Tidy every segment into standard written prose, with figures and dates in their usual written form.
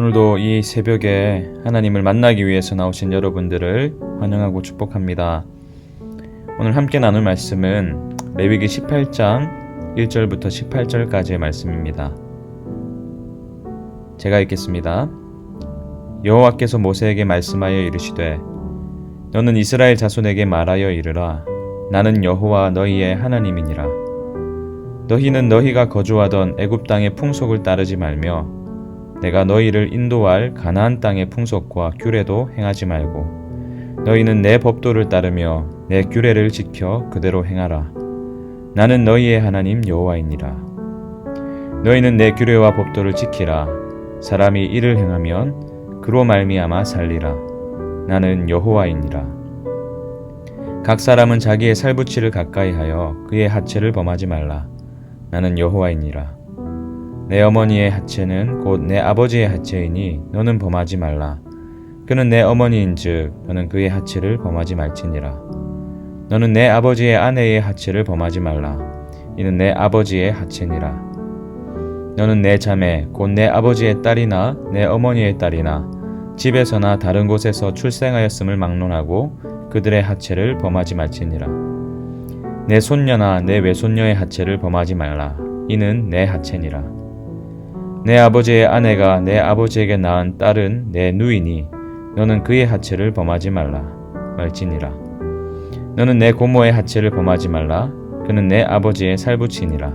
오늘도 이 새벽에 하나님을 만나기 위해서 나오신 여러분들을 환영하고 축복합니다. 오늘 함께 나눌 말씀은 레위기 18장 1절부터 18절까지의 말씀입니다. 제가 읽겠습니다. 여호와께서 모세에게 말씀하여 이르시되 너는 이스라엘 자손에게 말하여 이르라. 나는 여호와 너희의 하나님이니라. 너희는 너희가 거주하던 애굽 땅의 풍속을 따르지 말며 내가 너희를 인도할 가나안 땅의 풍속과 규례도 행하지 말고 너희는 내 법도를 따르며 내 규례를 지켜 그대로 행하라. 나는 너희의 하나님 여호와이니라. 너희는 내 규례와 법도를 지키라. 사람이 이를 행하면 그로 말미암아 살리라. 나는 여호와이니라. 각 사람은 자기의 살부치를 가까이하여 그의 하체를 범하지 말라. 나는 여호와이니라. 내 어머니의 하체는 곧 내 아버지의 하체이니 너는 범하지 말라. 그는 내 어머니인즉 너는 그의 하체를 범하지 말지니라. 너는 내 아버지의 아내의 하체를 범하지 말라. 이는 내 아버지의 하체니라. 너는 내 자매 곧 내 아버지의 딸이나 내 어머니의 딸이나 집에서나 다른 곳에서 출생하였음을 막론하고 그들의 하체를 범하지 말지니라. 내 손녀나 내 외손녀의 하체를 범하지 말라. 이는 내 하체니라. 내 아버지의 아내가 내 아버지에게 낳은 딸은 내 누이니 너는 그의 하체를 범하지 말지니라. 너는 내 고모의 하체를 범하지 말라. 그는 내 아버지의 살부치니라.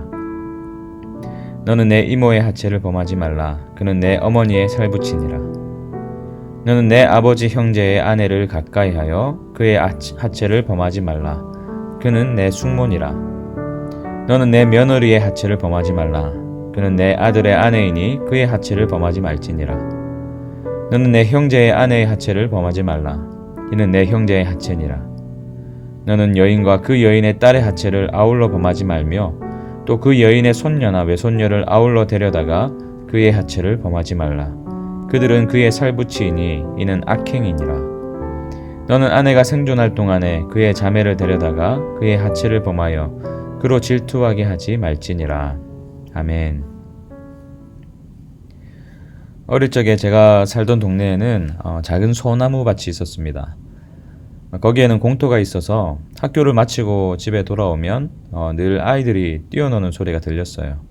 너는 내 이모의 하체를 범하지 말라. 그는 내 어머니의 살부치니라. 너는 내 아버지 형제의 아내를 가까이하여 그의 하체를 범하지 말라. 그는 내 숙모니라. 너는 내 며느리의 하체를 범하지 말라. 그는 내 아들의 아내이니 그의 하체를 범하지 말지니라. 너는 내 형제의 아내의 하체를 범하지 말라. 이는 내 형제의 하체니라. 너는 여인과 그 여인의 딸의 하체를 아울러 범하지 말며 또 그 여인의 손녀나 외손녀를 아울러 데려다가 그의 하체를 범하지 말라. 그들은 그의 살부치이니 이는 악행이니라. 너는 아내가 생존할 동안에 그의 자매를 데려다가 그의 하체를 범하여 그로 질투하게 하지 말지니라. 아멘. 어릴 적에 제가 살던 동네에는 작은 소나무 밭이 있었습니다. 거기에는 공터가 있어서 학교를 마치고 집에 돌아오면 늘 아이들이 뛰어노는 소리가 들렸어요.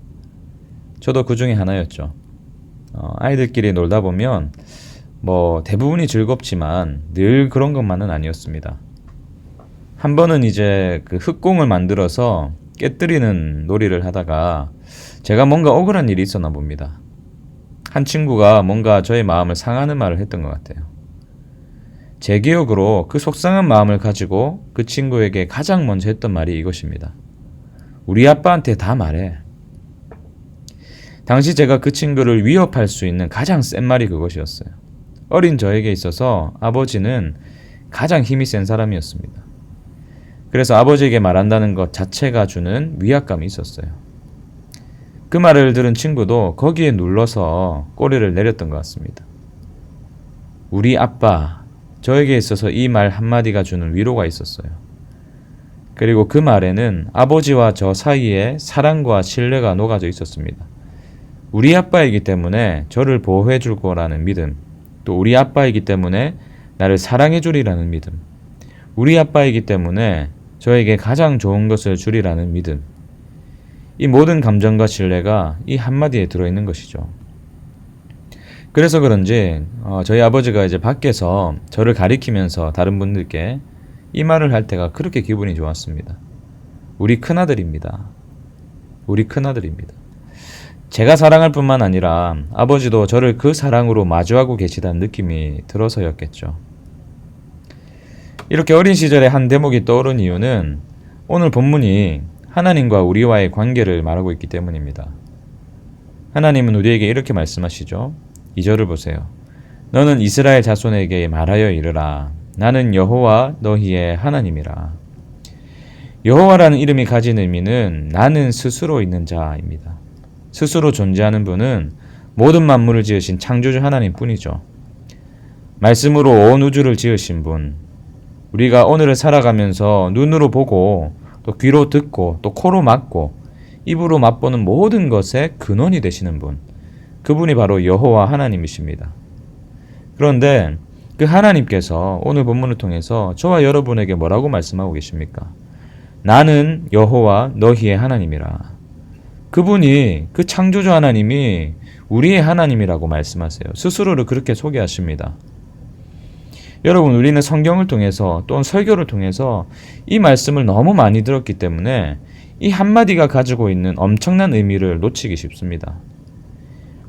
저도 그 중에 하나였죠. 아이들끼리 놀다 보면 대부분이 즐겁지만 늘 그런 것만은 아니었습니다. 한 번은 이제 그 흙공을 만들어서 깨뜨리는 놀이를 하다가 제가 뭔가 억울한 일이 있었나 봅니다. 한 친구가 뭔가 저의 마음을 상하는 말을 했던 것 같아요. 제 기억으로 그 속상한 마음을 가지고 그 친구에게 가장 먼저 했던 말이 이것입니다. 우리 아빠한테 다 말해. 당시 제가 그 친구를 위협할 수 있는 가장 센 말이 그것이었어요. 어린 저에게 있어서 아버지는 가장 힘이 센 사람이었습니다. 그래서 아버지에게 말한다는 것 자체가 주는 위압감이 있었어요. 그 말을 들은 친구도 거기에 눌러서 꼬리를 내렸던 것 같습니다. 우리 아빠, 저에게 있어서 이 말 한마디가 주는 위로가 있었어요. 그리고 그 말에는 아버지와 저 사이에 사랑과 신뢰가 녹아져 있었습니다. 우리 아빠이기 때문에 저를 보호해 줄 거라는 믿음, 또 우리 아빠이기 때문에 나를 사랑해 주리라는 믿음, 우리 아빠이기 때문에 저에게 가장 좋은 것을 주리라는 믿음, 이 모든 감정과 신뢰가 이 한마디에 들어있는 것이죠. 그래서 그런지 저희 아버지가 이제 밖에서 저를 가리키면서 다른 분들께 이 말을 할 때가 그렇게 기분이 좋았습니다. 우리 큰아들입니다. 우리 큰아들입니다. 제가 사랑할 뿐만 아니라 아버지도 저를 그 사랑으로 마주하고 계시다는 느낌이 들어서였겠죠. 이렇게 어린 시절의 한 대목이 떠오른 이유는 오늘 본문이 하나님과 우리와의 관계를 말하고 있기 때문입니다. 하나님은 우리에게 이렇게 말씀하시죠. 2절을 보세요. 너는 이스라엘 자손에게 말하여 이르라. 나는 여호와 너희의 하나님이라. 여호와라는 이름이 가진 의미는 나는 스스로 있는 자입니다. 스스로 존재하는 분은 모든 만물을 지으신 창조주 하나님 뿐이죠. 말씀으로 온 우주를 지으신 분, 우리가 오늘을 살아가면서 눈으로 보고 또 귀로 듣고 또 코로 맡고 입으로 맛보는 모든 것의 근원이 되시는 분, 그분이 바로 여호와 하나님이십니다. 그런데 그 하나님께서 오늘 본문을 통해서 저와 여러분에게 뭐라고 말씀하고 계십니까? 나는 여호와 너희의 하나님이라. 그분이, 그 창조주 하나님이 우리의 하나님이라고 말씀하세요. 스스로를 그렇게 소개하십니다. 여러분, 우리는 성경을 통해서 또는 설교를 통해서 이 말씀을 너무 많이 들었기 때문에 이 한마디가 가지고 있는 엄청난 의미를 놓치기 쉽습니다.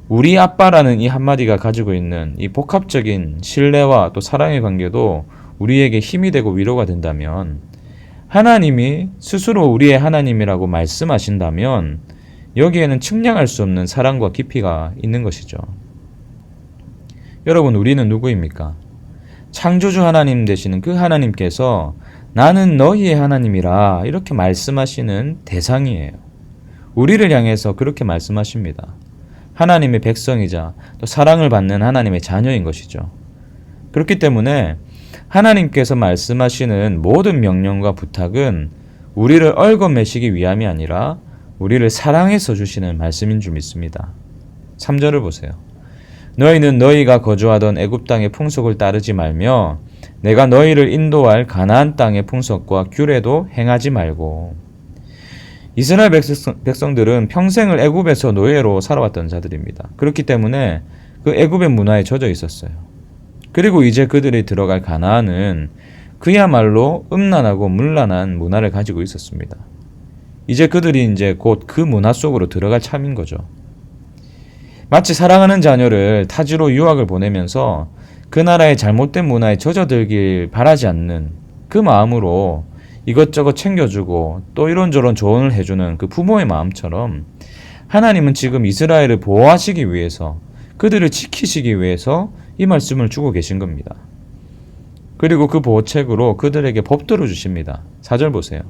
우리 아빠라는 이 한마디가 가지고 있는 이 복합적인 신뢰와 또 사랑의 관계도 우리에게 힘이 되고 위로가 된다면, 하나님이 스스로 우리의 하나님이라고 말씀하신다면 여기에는 측량할 수 없는 사랑과 깊이가 있는 것이죠. 여러분, 우리는 누구입니까? 창조주 하나님 되시는 그 하나님께서 나는 너희의 하나님이라 이렇게 말씀하시는 대상이에요. 우리를 향해서 그렇게 말씀하십니다. 하나님의 백성이자 또 사랑을 받는 하나님의 자녀인 것이죠. 그렇기 때문에 하나님께서 말씀하시는 모든 명령과 부탁은 우리를 얽어매시기 위함이 아니라 우리를 사랑해서 주시는 말씀인 줄 믿습니다. 3절을 보세요. 너희는 너희가 거주하던 애굽 땅의 풍속을 따르지 말며 내가 너희를 인도할 가나안 땅의 풍속과 규례도 행하지 말고. 이스라엘 백성들은 평생을 애굽에서 노예로 살아왔던 자들입니다. 그렇기 때문에 그 애굽의 문화에 젖어 있었어요. 그리고 이제 그들이 들어갈 가나안은 그야말로 음란하고 문란한 문화를 가지고 있었습니다. 이제 그들이 이제 곧 그 문화 속으로 들어갈 참인 거죠. 마치 사랑하는 자녀를 타지로 유학을 보내면서 그 나라의 잘못된 문화에 젖어들길 바라지 않는 그 마음으로 이것저것 챙겨주고 또 이런저런 조언을 해주는 그 부모의 마음처럼 하나님은 지금 이스라엘을 보호하시기 위해서, 그들을 지키시기 위해서 이 말씀을 주고 계신 겁니다. 그리고 그 보호책으로 그들에게 법도를 주십니다. 4절 보세요.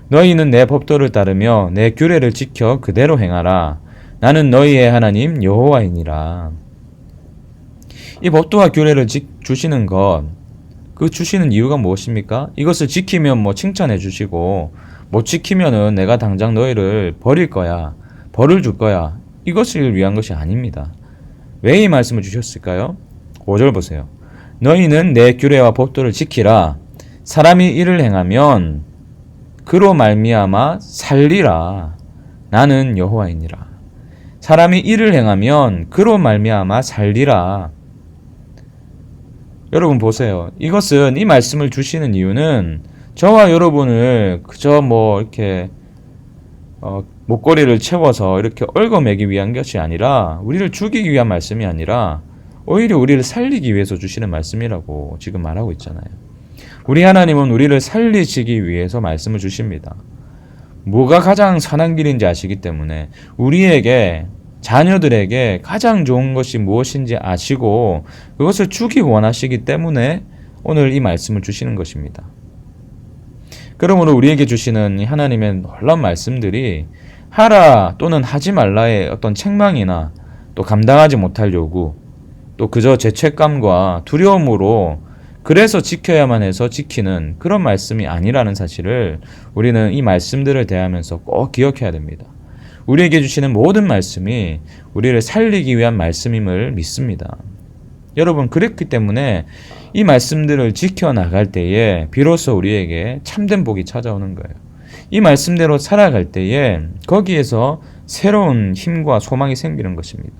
너희는 내 법도를 따르며 내 규례를 지켜 그대로 행하라. 나는 너희의 하나님 여호와이니라. 이 법도와 규례를 주시는 것, 그 주시는 이유가 무엇입니까? 이것을 지키면 뭐 칭찬해 주시고 못 지키면은 내가 당장 너희를 버릴 거야, 벌을 줄 거야, 이것을 위한 것이 아닙니다. 왜 이 말씀을 주셨을까요? 5절 보세요. 너희는 내 규례와 법도를 지키라. 사람이 이를 행하면 그로 말미암아 살리라. 나는 여호와이니라. 사람이 이를 행하면 그로 말미암아 살리라. 여러분 보세요. 이것은, 이 말씀을 주시는 이유는 저와 여러분을 그저 뭐 이렇게 목걸이를 채워서 이렇게 얽어매기 위한 것이 아니라, 우리를 죽이기 위한 말씀이 아니라 오히려 우리를 살리기 위해서 주시는 말씀이라고 지금 말하고 있잖아요. 우리 하나님은 우리를 살리시기 위해서 말씀을 주십니다. 뭐가 가장 선한 길인지 아시기 때문에, 우리에게, 자녀들에게 가장 좋은 것이 무엇인지 아시고 그것을 주기 원하시기 때문에 오늘 이 말씀을 주시는 것입니다. 그러므로 우리에게 주시는 하나님의 놀라운 말씀들이 하라 또는 하지 말라의 어떤 책망이나 또 감당하지 못할 요구, 또 그저 죄책감과 두려움으로 그래서 지켜야만 해서 지키는 그런 말씀이 아니라는 사실을 우리는 이 말씀들을 대하면서 꼭 기억해야 됩니다. 우리에게 주시는 모든 말씀이 우리를 살리기 위한 말씀임을 믿습니다. 여러분, 그랬기 때문에 이 말씀들을 지켜나갈 때에 비로소 우리에게 참된 복이 찾아오는 거예요. 이 말씀대로 살아갈 때에 거기에서 새로운 힘과 소망이 생기는 것입니다.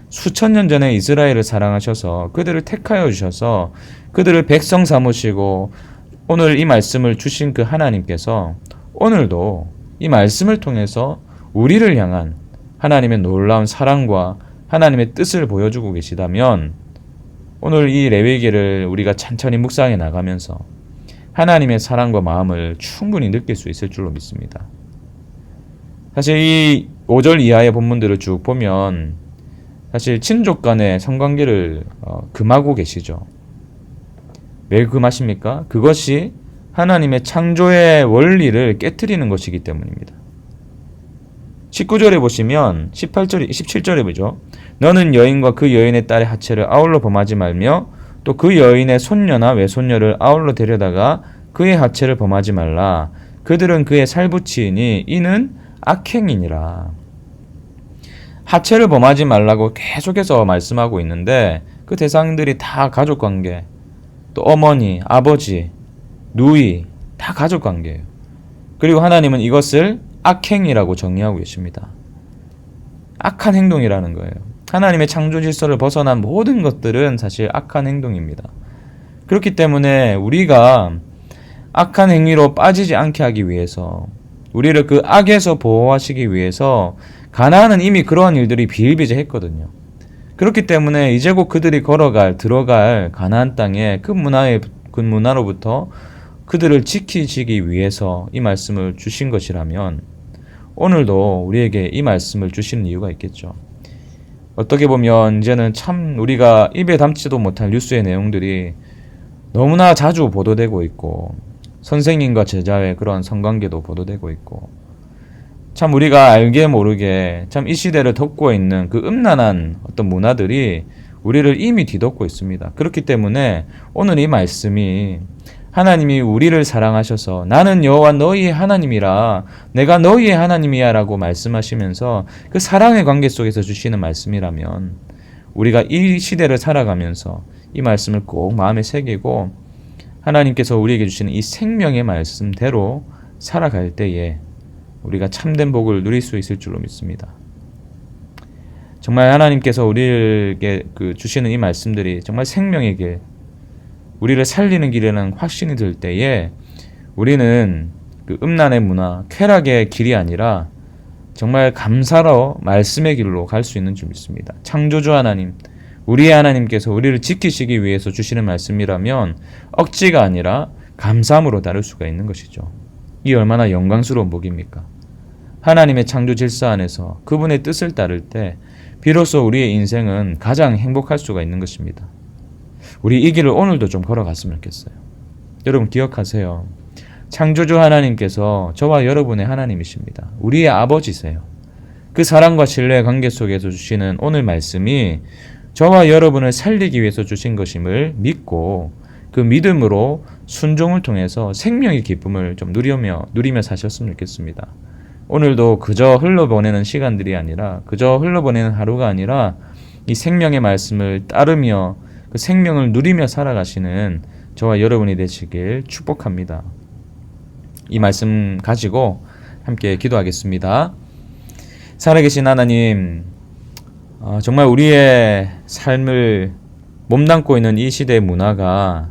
수천 년 전에 이스라엘을 사랑하셔서 그들을 택하여 주셔서 그들을 백성 삼으시고 오늘 이 말씀을 주신 그 하나님께서 오늘도 이 말씀을 통해서 우리를 향한 하나님의 놀라운 사랑과 하나님의 뜻을 보여주고 계시다면, 오늘 이 레위기를 우리가 천천히 묵상해 나가면서 하나님의 사랑과 마음을 충분히 느낄 수 있을 줄로 믿습니다. 사실 이 5절 이하의 본문들을 쭉 보면 사실 친족 간의 성관계를 금하고 계시죠. 왜 금하십니까? 그것이 하나님의 창조의 원리를 깨트리는 것이기 때문입니다. 19절에 보시면 17절에 보죠. 너는 여인과 그 여인의 딸의 하체를 아울러 범하지 말며 또 그 여인의 손녀나 외손녀를 아울러 데려다가 그의 하체를 범하지 말라. 그들은 그의 살붙이이니 이는 악행이니라. 하체를 범하지 말라고 계속해서 말씀하고 있는데 그 대상들이 다 가족관계, 또 어머니, 아버지, 누이 다 가족관계예요. 그리고 하나님은 이것을 악행이라고 정의하고 계십니다. 악한 행동이라는 거예요. 하나님의 창조 질서를 벗어난 모든 것들은 사실 악한 행동입니다. 그렇기 때문에 우리가 악한 행위로 빠지지 않게 하기 위해서, 우리를 그 악에서 보호하시기 위해서 가나안은 이미 그러한 일들이 비일비재했거든요. 그렇기 때문에 이제 곧 그들이 들어갈 가나안 땅에 그 문화로부터 그들을 지키시기 위해서 이 말씀을 주신 것이라면 오늘도 우리에게 이 말씀을 주시는 이유가 있겠죠. 어떻게 보면 이제는 참 우리가 입에 담지도 못할 뉴스의 내용들이 너무나 자주 보도되고 있고, 선생님과 제자의 그런 성관계도 보도되고 있고, 참 우리가 알게 모르게 참 이 시대를 덮고 있는 그 음란한 어떤 문화들이 우리를 이미 뒤덮고 있습니다. 그렇기 때문에 오늘 이 말씀이 하나님이 우리를 사랑하셔서 나는 여호와 너희의 하나님이라, 내가 너희의 하나님이야 라고 말씀하시면서 그 사랑의 관계 속에서 주시는 말씀이라면 우리가 이 시대를 살아가면서 이 말씀을 꼭 마음에 새기고 하나님께서 우리에게 주시는 이 생명의 말씀대로 살아갈 때에 우리가 참된 복을 누릴 수 있을 줄로 믿습니다. 정말 하나님께서 우리에게 주시는 이 말씀들이 정말 생명의 길, 우리를 살리는 길에는 확신이 들 때에 우리는 그 음란의 문화, 쾌락의 길이 아니라 정말 감사로 말씀의 길로 갈 수 있는 줄 믿습니다. 창조주 하나님, 우리의 하나님께서 우리를 지키시기 위해서 주시는 말씀이라면 억지가 아니라 감사함으로 다룰 수가 있는 것이죠. 이 얼마나 영광스러운 복입니까? 하나님의 창조 질서 안에서 그분의 뜻을 따를 때 비로소 우리의 인생은 가장 행복할 수가 있는 것입니다. 우리 이 길을 오늘도 좀 걸어갔으면 좋겠어요. 여러분 기억하세요. 창조주 하나님께서 저와 여러분의 하나님이십니다. 우리의 아버지세요. 그 사랑과 신뢰의 관계 속에서 주시는 오늘 말씀이 저와 여러분을 살리기 위해서 주신 것임을 믿고 그 믿음으로 순종을 통해서 생명의 기쁨을 좀 누리며 사셨으면 좋겠습니다. 오늘도 그저 흘러보내는 시간들이 아니라, 그저 흘러보내는 하루가 아니라 이 생명의 말씀을 따르며 그 생명을 누리며 살아가시는 저와 여러분이 되시길 축복합니다. 이 말씀 가지고 함께 기도하겠습니다. 살아계신 하나님, 정말 우리의 삶을 몸담고 있는 이 시대의 문화가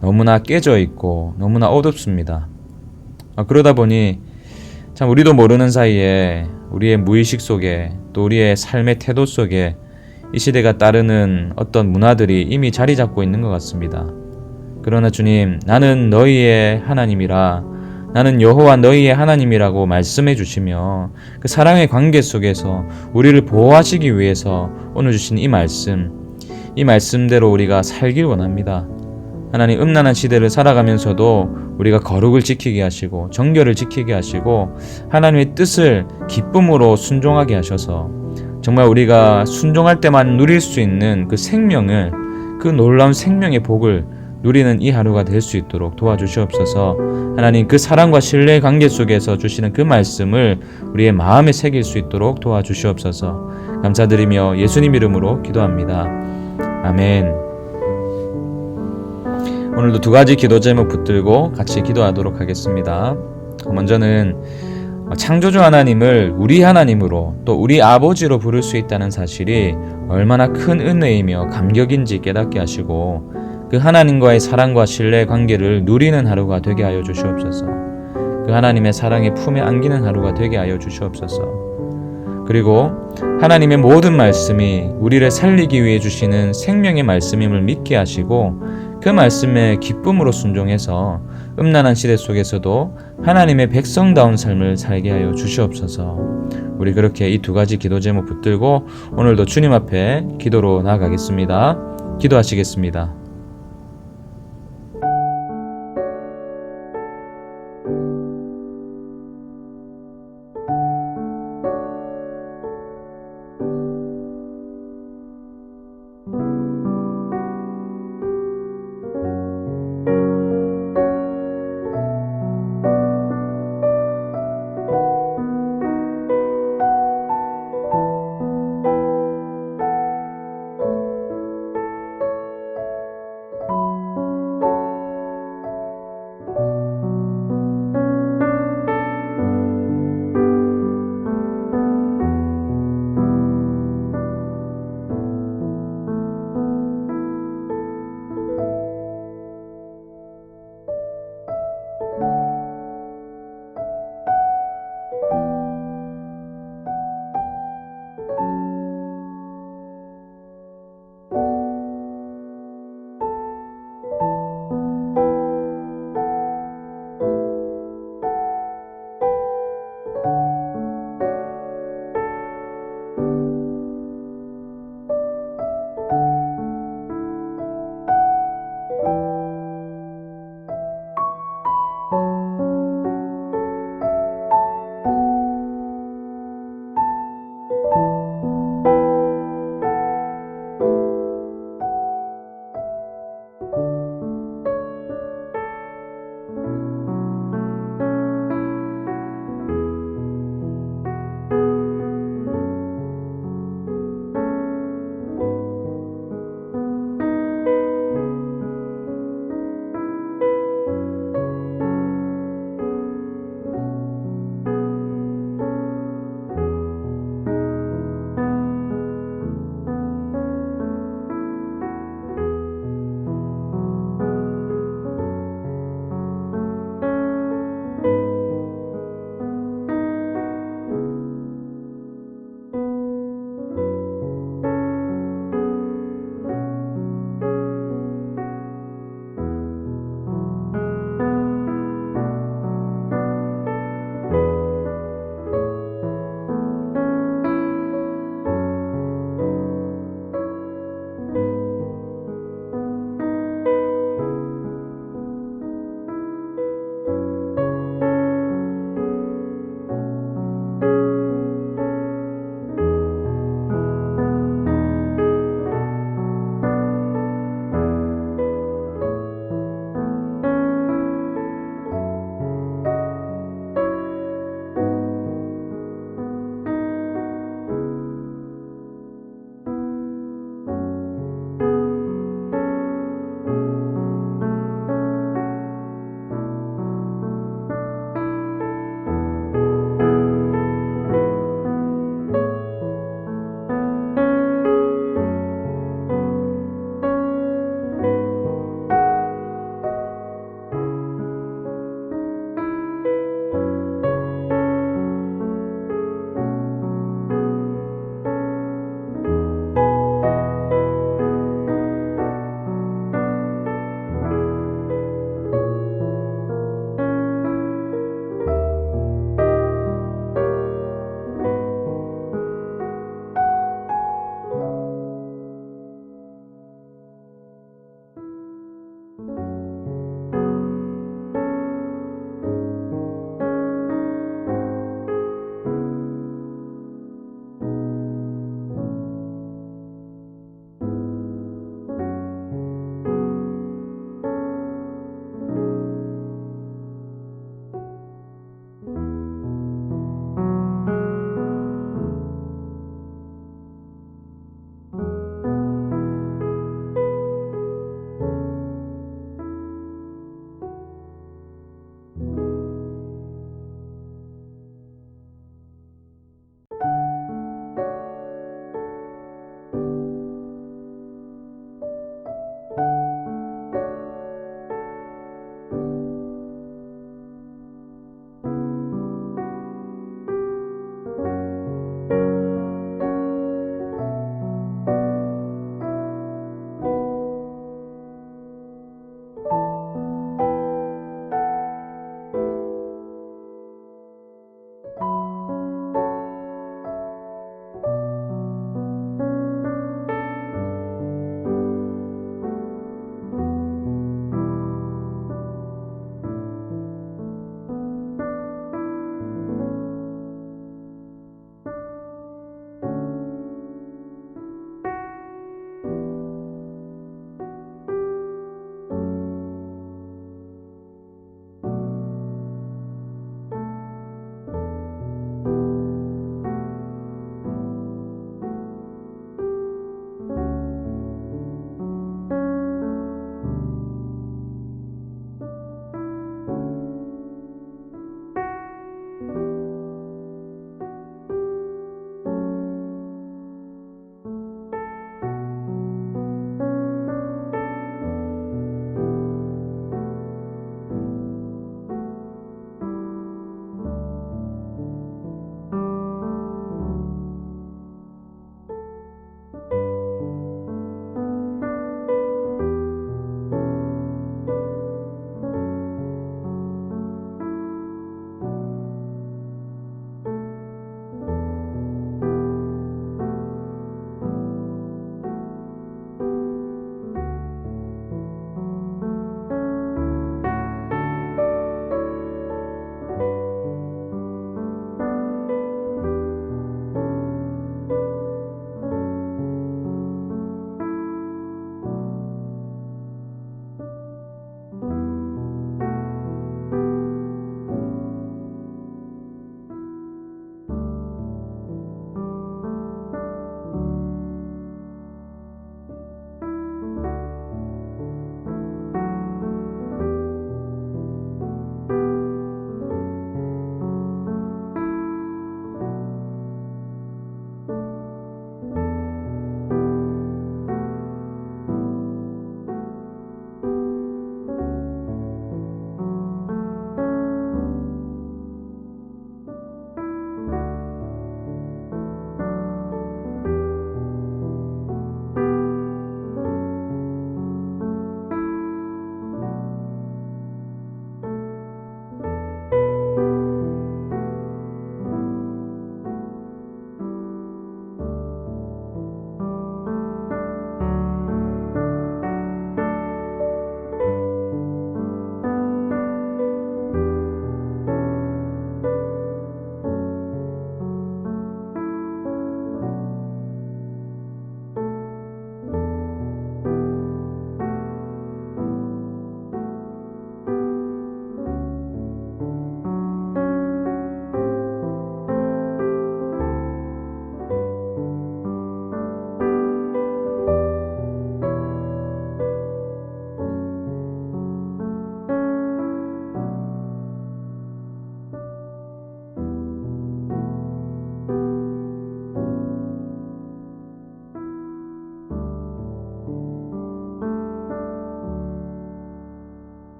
너무나 깨져 있고 너무나 어둡습니다. 그러다 보니 참 우리도 모르는 사이에 우리의 무의식 속에, 또 우리의 삶의 태도 속에 이 시대가 따르는 어떤 문화들이 이미 자리 잡고 있는 것 같습니다. 그러나 주님, 나는 너희의 하나님이라, 나는 여호와 너희의 하나님이라고 말씀해 주시며 그 사랑의 관계 속에서 우리를 보호하시기 위해서 오늘 주신 이 말씀대로 우리가 살길 원합니다. 하나님, 음란한 시대를 살아가면서도 우리가 거룩을 지키게 하시고 정결을 지키게 하시고 하나님의 뜻을 기쁨으로 순종하게 하셔서 정말 우리가 순종할 때만 누릴 수 있는 그 생명을, 그 놀라운 생명의 복을 누리는 이 하루가 될 수 있도록 도와주시옵소서. 하나님, 그 사랑과 신뢰의 관계 속에서 주시는 그 말씀을 우리의 마음에 새길 수 있도록 도와주시옵소서. 감사드리며 예수님 이름으로 기도합니다. 아멘. 오늘도 두 가지 기도 제목 붙들고 같이 기도하도록 하겠습니다. 먼저는 창조주 하나님을 우리 하나님으로, 또 우리 아버지로 부를 수 있다는 사실이 얼마나 큰 은혜이며 감격인지 깨닫게 하시고 그 하나님과의 사랑과 신뢰의 관계를 누리는 하루가 되게 하여 주시옵소서. 그 하나님의 사랑의 품에 안기는 하루가 되게 하여 주시옵소서. 그리고 하나님의 모든 말씀이 우리를 살리기 위해 주시는 생명의 말씀임을 믿게 하시고 그 말씀에 기쁨으로 순종해서 음란한 시대 속에서도 하나님의 백성다운 삶을 살게 하여 주시옵소서. 우리 그렇게 이 두 가지 기도 제목 붙들고 오늘도 주님 앞에 기도로 나아가겠습니다. 기도하시겠습니다.